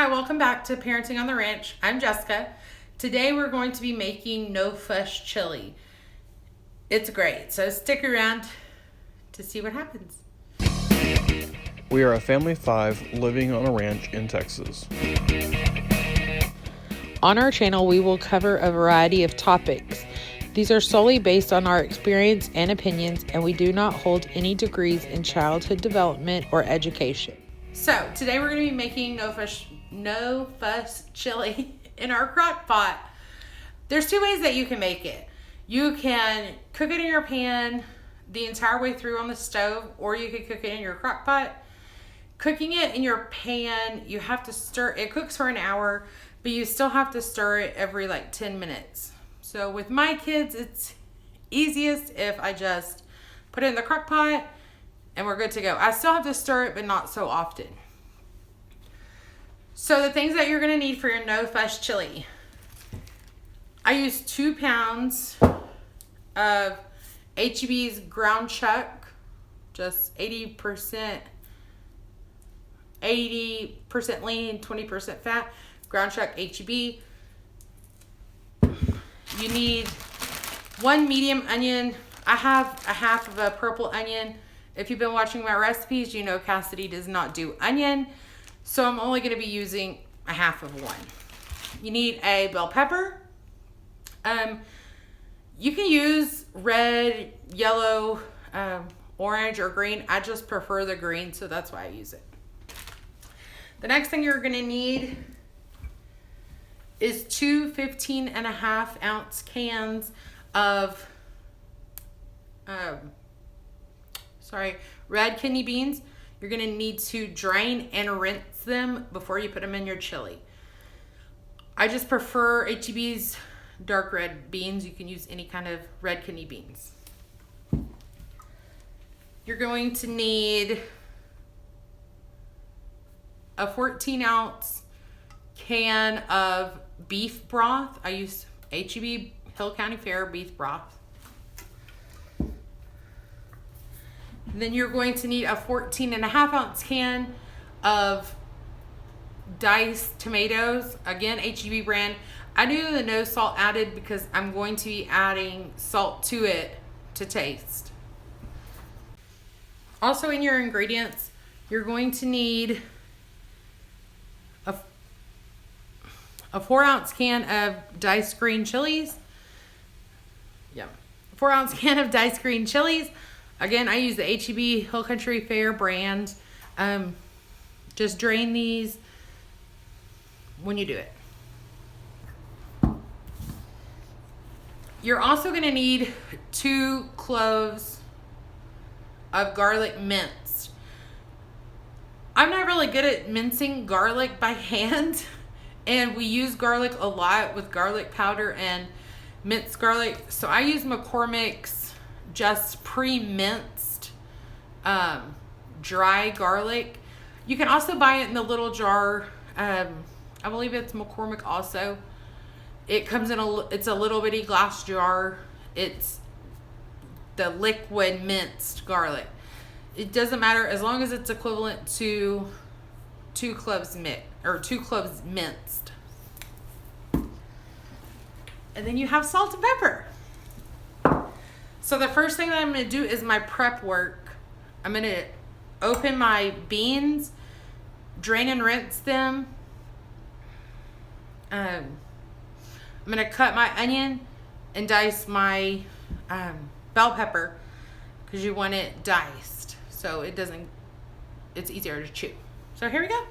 welcome back to Parenting on the Ranch. I'm Jessica. Today we're going to be making no-fuss chili. It's great, so stick around to see what happens. We are a family of 5 living on a ranch in Texas. On our channel, we will cover a variety of topics. These are solely based on our experience and opinions, and we do not hold any degrees in childhood development or education. So today we're going to be making no-fuss chili in our crock pot. There's 2 ways that you can make it. You can cook it in your pan the entire way through on the stove, or you could cook it in your crock pot. Cooking it in your pan, you have to stir. It cooks for an hour, but you still have to stir it every 10 minutes. So with my kids, it's easiest if I just put it in the crock pot and we're good to go. I still have to stir it, but not so often. So the things that you're going to need for your no-fuss chili. I use 2 pounds of H-E-B's ground chuck, just 80% lean, 20% fat, ground chuck H-E-B. You need 1 medium onion. I have a half of a purple onion. If you've been watching my recipes, you know Cassidy does not do onion. So I'm only going to be using a half of 1. You need a bell pepper. You can use red, yellow, orange, or green. I just prefer the green, so that's why I use it. The next thing you're going to need is 2 15.5-ounce cans of red kidney beans. You're going to need to drain and rinse them before you put them in your chili. I just prefer H-E-B's dark red beans. You can use any kind of red kidney beans. You're going to need a 14-ounce can of beef broth. I use H-E-B Hill County Fair beef broth. And then you're going to need a 14.5-ounce can of diced tomatoes. Again, H-E-B brand. I do the no salt added because I'm going to be adding salt to it to taste. Also in your ingredients, you're going to need a 4-ounce can of diced green chilies. Yeah, 4-ounce can of diced green chilies. Again, I use the H-E-B Hill Country Fair brand. Just drain these when you do it. You're also going to need 2 cloves of garlic minced. I'm not really good at mincing garlic by hand. And we use garlic a lot with garlic powder and minced garlic. So I use McCormick's just pre-minced dry garlic. You can also buy it in the little jar. I believe it's McCormick also. It comes in it's a little bitty glass jar. It's the liquid minced garlic. It doesn't matter as long as it's equivalent to 2 cloves minced. And then you have salt and pepper. So the first thing that I'm going to do is my prep work. I'm going to open my beans, drain and rinse them. I'm going to cut my onion and dice my bell pepper because you want it diced so it's easier to chew. So here we go.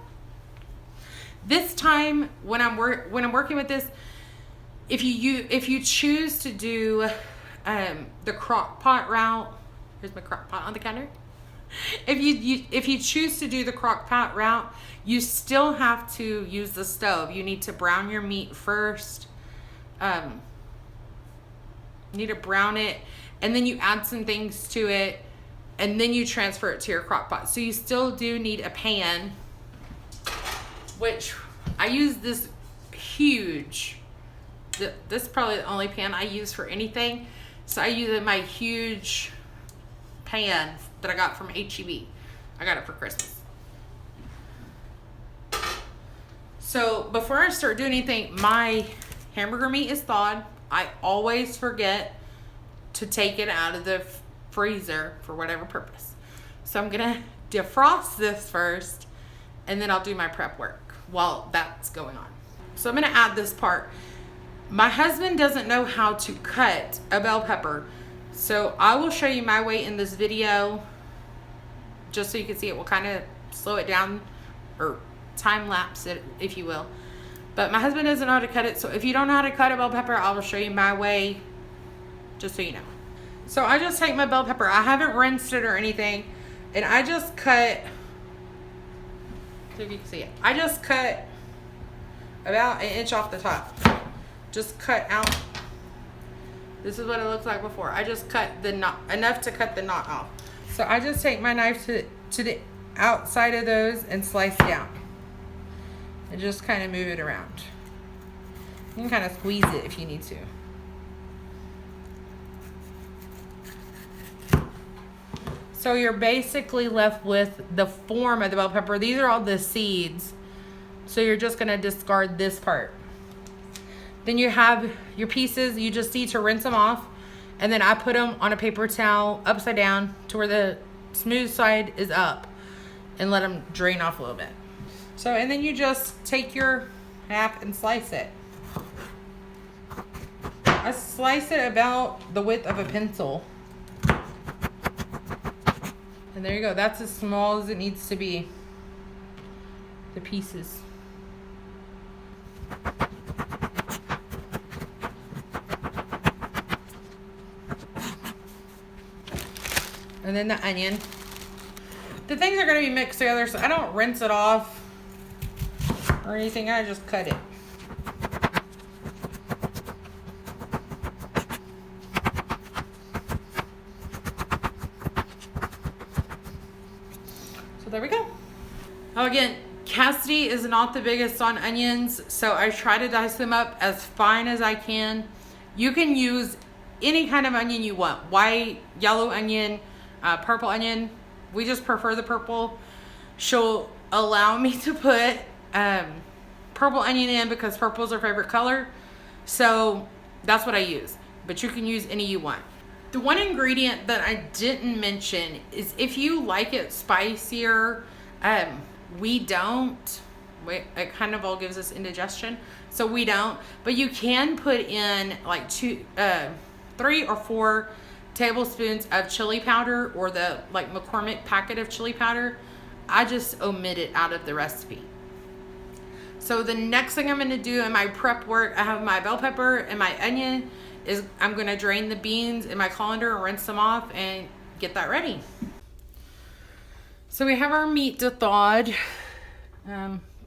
This time when I'm working with this, if you choose to do the crock pot route, here's my crock pot on the counter. If you choose to do the crock pot route, you still have to use the stove. You need to brown your meat first. You need to brown it, and then you add some things to it, and then you transfer it to your crock pot. So you still do need a pan, which I use this huge. This is probably the only pan I use for anything. So I use my huge pan that I got from H-E-B. I got it for Christmas. So before I start doing anything, my hamburger meat is thawed. I always forget to take it out of the freezer for whatever purpose. So I'm gonna defrost this first, and then I'll do my prep work while that's going on. So I'm gonna add this part. My husband doesn't know how to cut a bell pepper, so I will show you my way in this video just so you can see it. We'll kind of slow it down or time lapse it, if you will. But my husband doesn't know how to cut it, so if you don't know how to cut a bell pepper, I will show you my way, just so you know. So I just take my bell pepper. I haven't rinsed it or anything, and I just cut, so if you can see it, I just cut about 1 inch off the top. Just cut out. This is what it looks like before. I just cut the knot, enough to cut the knot off. So I just take my knife to the outside of those and slice down. And just kind of move it around. You can kind of squeeze it if you need to. So you're basically left with the form of the bell pepper. These are all the seeds. So you're just going to discard this part. Then you have your pieces. You just need to rinse them off. And then I put them on a paper towel upside down to where the smooth side is up. And let them drain off a little bit. So, and then you just take your half and slice it. I slice it about the width of a pencil. And there you go. That's as small as it needs to be. The pieces. And then the onion. The things are going to be mixed together, so I don't rinse it off or anything. I just cut it. So there we go. Oh, again, Cassidy is not the biggest on onions, so I try to dice them up as fine as I can. You can use any kind of onion you want. White, yellow onion, purple onion. We just prefer the purple. She'll allow me to put purple onion in because purple is her favorite color. So that's what I use. But you can use any you want. The one ingredient that I didn't mention is if you like it spicier, we don't. It kind of all gives us indigestion. So we don't. But you can put in like 3 or 4 tablespoons of chili powder or the like McCormick packet of chili powder. I just omit it out of the recipe. So the next thing I'm going to do in my prep work, I have my bell pepper and my onion, is I'm going to drain the beans in my colander and rinse them off and get that ready. So we have our meat thawed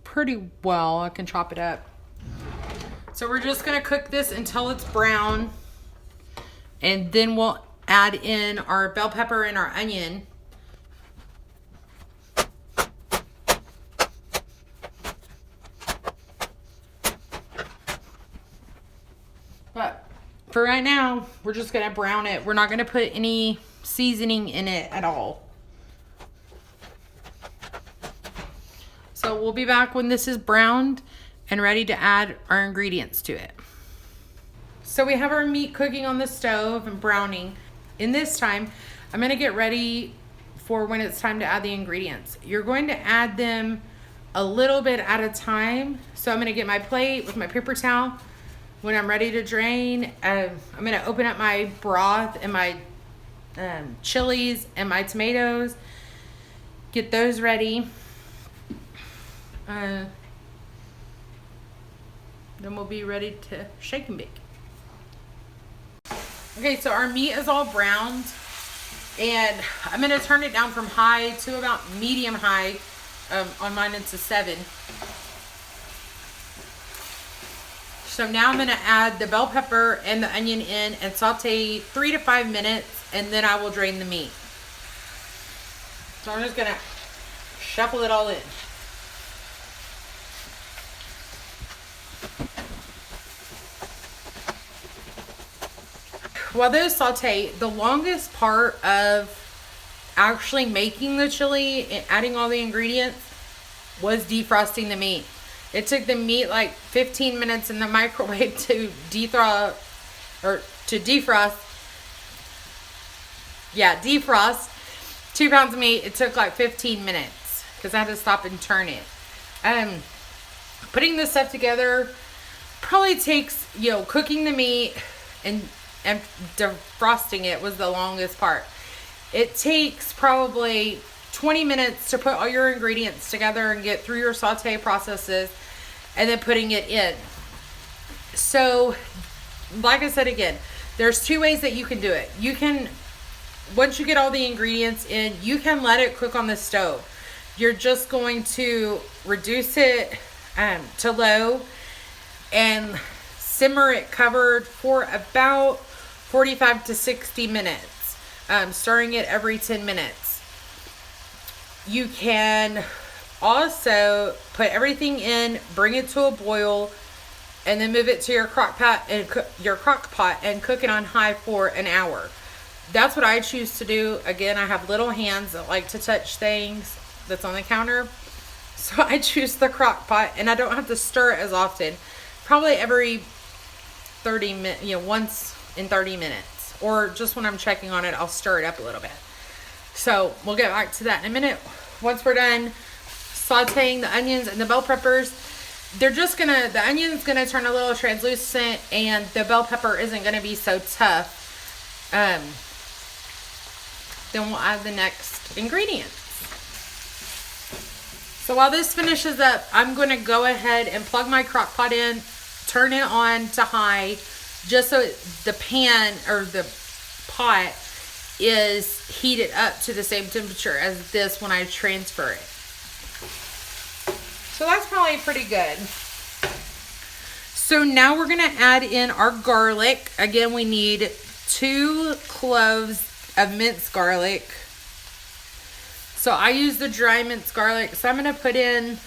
pretty well. I can chop it up. So we're just going to cook this until it's brown, and then we'll add in our bell pepper and our onion. But for right now, we're just going to brown it. We're not going to put any seasoning in it at all. So we'll be back when this is browned and ready to add our ingredients to it. So we have our meat cooking on the stove and browning. In this time, I'm going to get ready for when it's time to add the ingredients. You're going to add them a little bit at a time. So I'm going to get my plate with my paper towel. When I'm ready to drain, I'm going to open up my broth and my chilies and my tomatoes. Get those ready. Then we'll be ready to shake and bake. Okay, so our meat is all browned, and I'm going to turn it down from high to about medium high. On mine it's a 7. So now I'm going to add the bell pepper and the onion in and saute 3 to 5 minutes, and then I will drain the meat. So I'm just going to shuffle it all in. While those saute, the longest part of actually making the chili and adding all the ingredients was defrosting the meat. It took the meat like 15 minutes in the microwave to defrost. Yeah, defrost 2 pounds of meat. It took like 15 minutes because I had to stop and turn it. Putting this stuff together probably takes, cooking the meat and defrosting it was the longest part. It takes probably 20 minutes to put all your ingredients together and get through your saute processes and then putting it in. So, like I said again, there's 2 ways that you can do it. You can, once you get all the ingredients in, you can let it cook on the stove. You're just going to reduce it to low and simmer it covered for about 45 to 60 minutes, stirring it every 10 minutes. You can also put everything in, bring it to a boil, and then move it to your crock pot and cook it on high for an hour. That's what I choose to do. Again, I have little hands that like to touch things that's on the counter, so I choose the crock pot, and I don't have to stir it as often. Probably every 30 minutes, once in 30 minutes, or just when I'm checking on it, I'll stir it up a little bit. So we'll get back to that in a minute. Once we're done sauteing the onions and the bell peppers, the onion's gonna turn a little translucent, and the bell pepper isn't gonna be so tough. Then we'll add the next ingredients. So while this finishes up, I'm gonna go ahead and plug my crock pot in, turn it on to high, just so the pan or the pot is heated up to the same temperature as this when I transfer it. So that's probably pretty good. So now we're gonna add in our garlic. Again, we need 2 cloves of minced garlic. So I use the dry minced garlic. So I'm gonna put in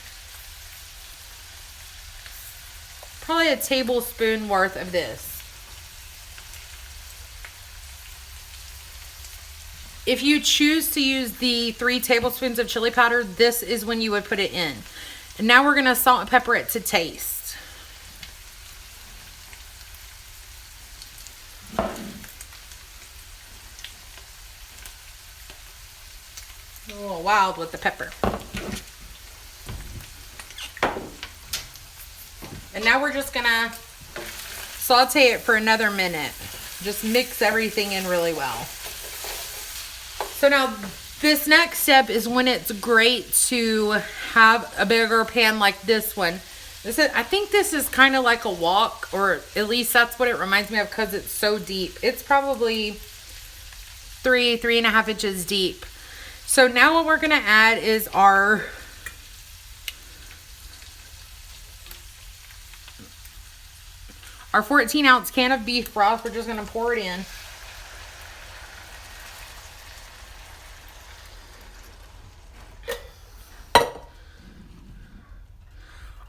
probably a tablespoon worth of this. If you choose to use the 3 tablespoons of chili powder, this is when you would put it in. And now we're gonna salt and pepper it to taste. A little wild with the pepper. And now we're just gonna saute it for another minute. Just mix everything in really well. So now this next step is when it's great to have a bigger pan like this one. I think this is kind of like a wok, or at least that's what it reminds me of because it's so deep. It's probably 3.5 inches deep. So now what we're gonna add is our 14-ounce can of beef broth. We're just gonna pour it in.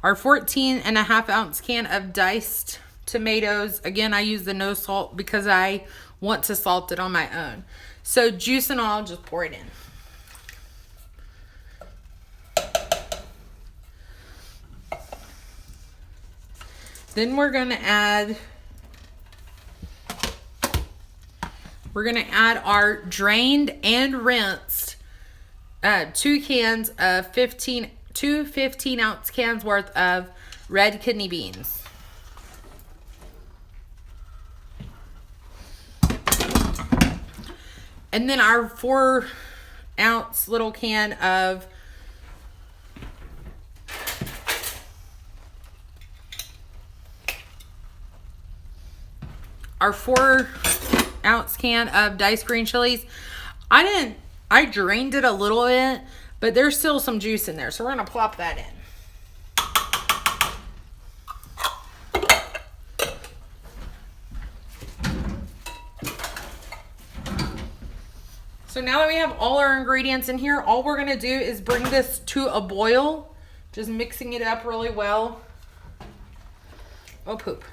Our 14.5-ounce can of diced tomatoes. Again, I use the no salt because I want to salt it on my own. So juice and all, just pour it in. Then we're gonna add our drained and rinsed 2 cans of 15-ounce cans worth of red kidney beans. And then our 4-ounce little can of diced green chilies. I drained it a little bit, but there's still some juice in there, so we're gonna plop that in. So now that we have all our ingredients in here, all we're gonna do is bring this to a boil, just mixing it up really well. Oh, poop.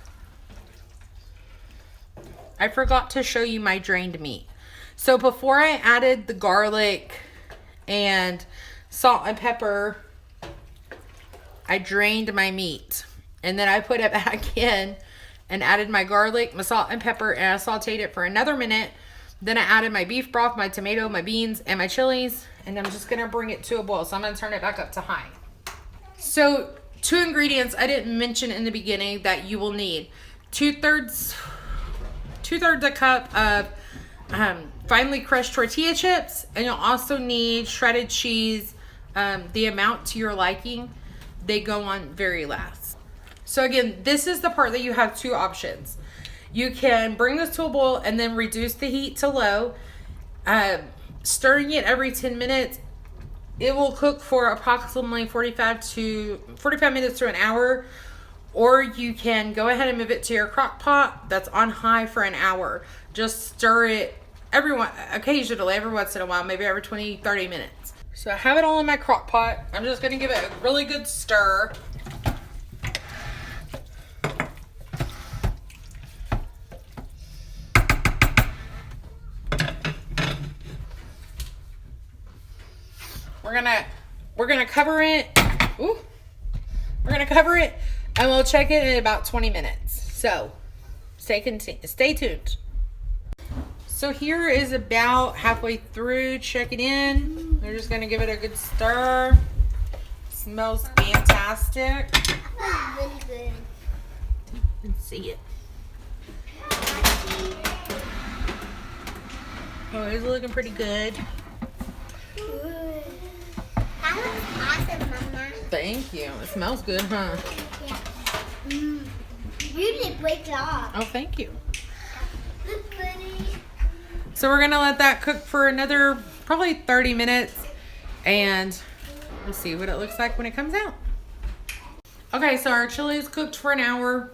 I forgot to show you my drained meat. So before I added the garlic and salt and pepper, I drained my meat. And then I put it back in and added my garlic, my salt, and pepper, and I sauteed it for another minute. Then I added my beef broth, my tomato, my beans, and my chilies. And I'm just going to bring it to a boil. So I'm going to turn it back up to high. So 2 ingredients I didn't mention in the beginning that you will need. Two-thirds a cup of finely crushed tortilla chips. And you'll also need shredded cheese, the amount to your liking. They go on very last. So again, this is the part that you have 2 options. You can bring this to a boil and then reduce the heat to low. Stirring it every 10 minutes. It will cook for approximately 45 minutes to an hour. Or you can go ahead and move it to your crock pot that's on high for an hour. Just stir it occasionally, every once in a while, maybe every 20-30 minutes. So I have it all in my crock pot. I'm just going to give it a really good stir. We're gonna cover it. Ooh. We're gonna cover it, and we'll check it in about 20 minutes. So stay tuned. So here is about halfway through. Check it in. We're just gonna give it a good stir. Smells fantastic. Really good. You can see it. Oh, it's looking pretty good. That looks awesome, Mama. Thank you. It smells good, huh? Yeah. You did a great job. Oh, thank you. Look pretty. So we're gonna let that cook for another probably 30 minutes, and we'll see what it looks like when it comes out. Okay, so our chili is cooked for an hour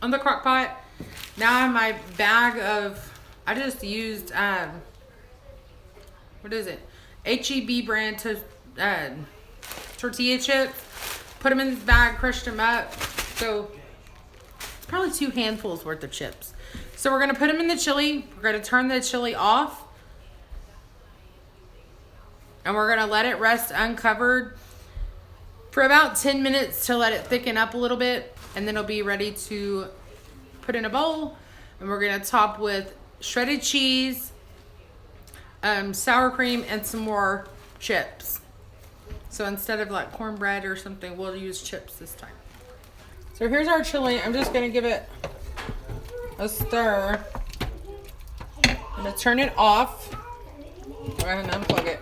on the crock pot. Now I have my bag of, I just used what is it? HEB brand tortilla chips. Put them in this bag, crushed them up. So it's probably 2 handfuls worth of chips. So we're gonna put them in the chili. We're gonna turn the chili off. And we're gonna let it rest uncovered for about 10 minutes to let it thicken up a little bit. And then it'll be ready to put in a bowl. And we're gonna top with shredded cheese, sour cream, and some more chips. So instead of like cornbread or something, we'll use chips this time. So here's our chili. I'm just gonna give it a stir. I'm gonna turn it off. Go ahead and unplug it.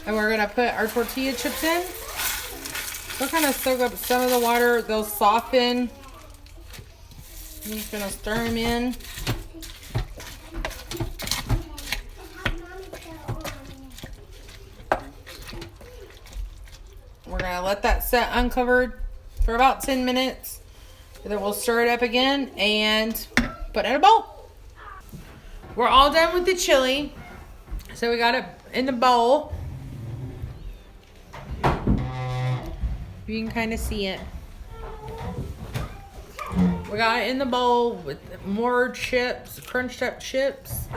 And we're gonna put our tortilla chips in. They'll kind of soak up some of the water. They'll soften. I'm just gonna stir them in. We're gonna let that set uncovered for about 10 minutes. And then we'll stir it up again and put it in a bowl. We're all done with the chili. So we got it in the bowl. You can kind of see it. We got it in the bowl with more chips, crunched up chips,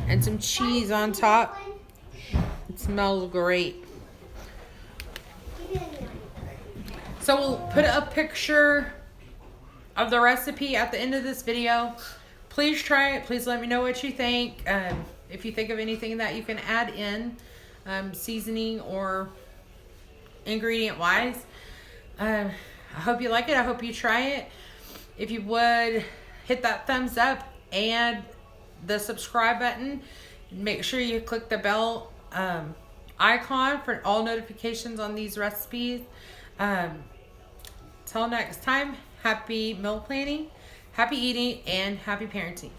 and some cheese on top. It smells great. So we'll put a picture of the recipe at the end of this video. Please try it. Please let me know what you think. If you think of anything that you can add in, seasoning or ingredient wise. I hope you like it. I hope you try it. If you would, hit that thumbs up and the subscribe button. Make sure you click the bell icon for all notifications on these recipes. Till next time, happy meal planning, happy eating, and happy parenting.